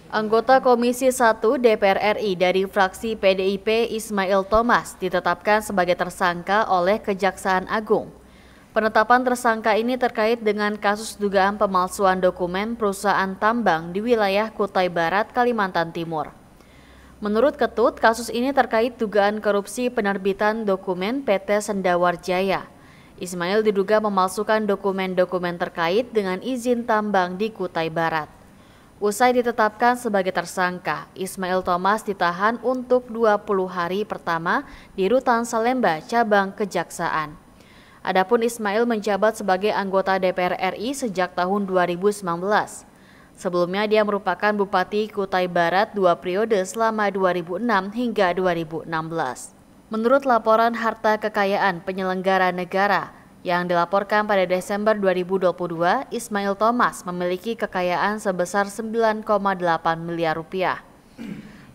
Anggota Komisi 1 DPR RI dari fraksi PDIP Ismail Thomas ditetapkan sebagai tersangka oleh Kejaksaan Agung. Penetapan tersangka ini terkait dengan kasus dugaan pemalsuan dokumen perusahaan tambang di wilayah Kutai Barat, Kalimantan Timur. Menurut Ketut, kasus ini terkait dugaan korupsi penerbitan dokumen PT Sendawar Jaya. Ismail diduga memalsukan dokumen-dokumen terkait dengan izin tambang di Kutai Barat. Usai ditetapkan sebagai tersangka, Ismail Thomas ditahan untuk 20 hari pertama di Rutan Salemba, cabang Kejaksaan. Adapun Ismail menjabat sebagai anggota DPR RI sejak tahun 2019. Sebelumnya dia merupakan Bupati Kutai Barat 2 periode selama 2006 hingga 2016. Menurut laporan harta kekayaan penyelenggara negara, yang dilaporkan pada Desember 2022, Ismail Thomas memiliki kekayaan sebesar 9,8 miliar rupiah.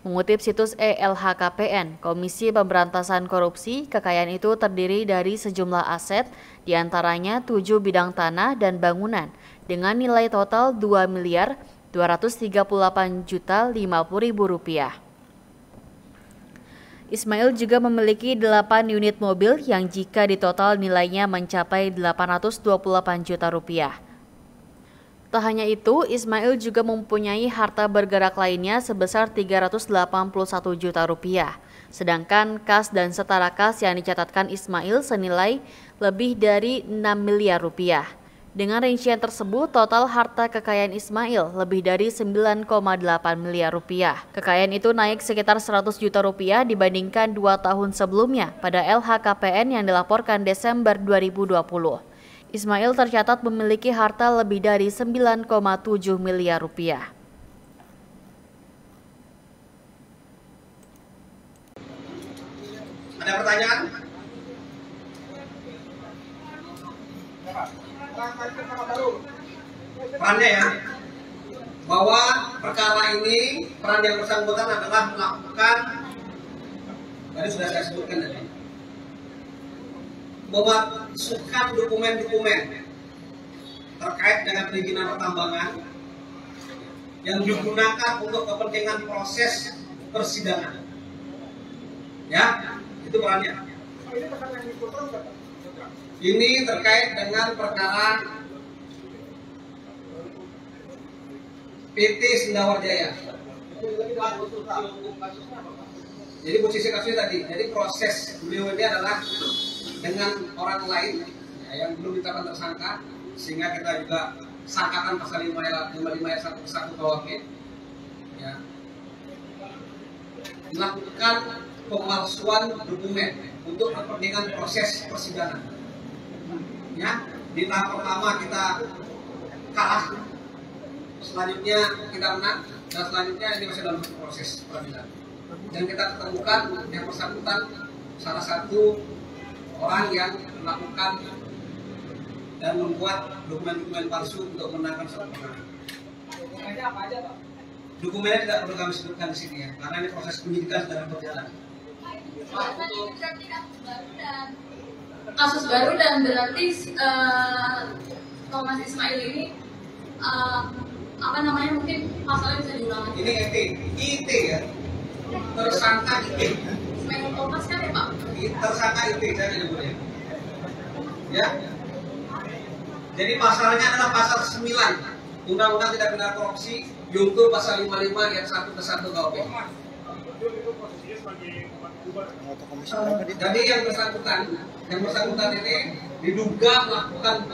Mengutip situs LHKPN, Komisi Pemberantasan Korupsi, kekayaan itu terdiri dari sejumlah aset, diantaranya 7 bidang tanah dan bangunan, dengan nilai total 2.238.050.000 rupiah. Ismail juga memiliki 8 unit mobil yang jika ditotal nilainya mencapai 828 juta rupiah. Tak hanya itu, Ismail juga mempunyai harta bergerak lainnya sebesar 381 juta rupiah. Sedangkan kas dan setara kas yang dicatatkan Ismail senilai lebih dari 6 miliar rupiah. Dengan rincian tersebut, total harta kekayaan Ismail lebih dari 9,8 miliar rupiah. Kekayaan itu naik sekitar 100 juta rupiah dibandingkan 2 tahun sebelumnya pada LHKPN yang dilaporkan Desember 2020. Ismail tercatat memiliki harta lebih dari 9,7 miliar rupiah. Ada pertanyaan? Perannya ya, bahwa perkara ini peran yang bersangkutan adalah melakukan, tadi sudah saya sebutkan tadi, memasukkan dokumen-dokumen terkait dengan perizinan pertambangan yang digunakan untuk kepentingan proses persidangan. Ya, itu perannya. Ini terkait dengan perkara PT Sendawar Jaya. Jadi posisi kasusnya tadi, jadi proses beliau ini adalah dengan orang lain ya, yang belum ditetapkan tersangka, sehingga kita juga sangkakan pasal 55 ayat 1 KUHP ya, melakukan pemalsuan dokumen untuk kepentingan proses persidangan. Ya, di tahap pertama kita kalah, selanjutnya kita menang, dan selanjutnya ini masih dalam proses peradilan. Dan kita ketemukan yang bersangkutan salah satu orang yang melakukan dan membuat dokumen-dokumen palsu untuk menangkan suatu perkara. Dokumennya apa aja, Pak? Dokumennya tidak perlu kami sebutkan di sini ya, karena ini proses penyidikan sedang berjalan. Kasus baru dan berarti Thomas Ismail ini apa namanya, mungkin pasalnya bisa diulang lagi. Ini IT ya, tersangka IT. Ismail Thomas kan ya Pak? Tersangka IT saya menyebutnya. Ya. Jadi pasalnya adalah pasal 9 Undang-Undang Tindak Pidana Korupsi, yaitu pasal 55 ayat 1 ke 1 KUHP. Jadi yang bersangkutan ini diduga melakukan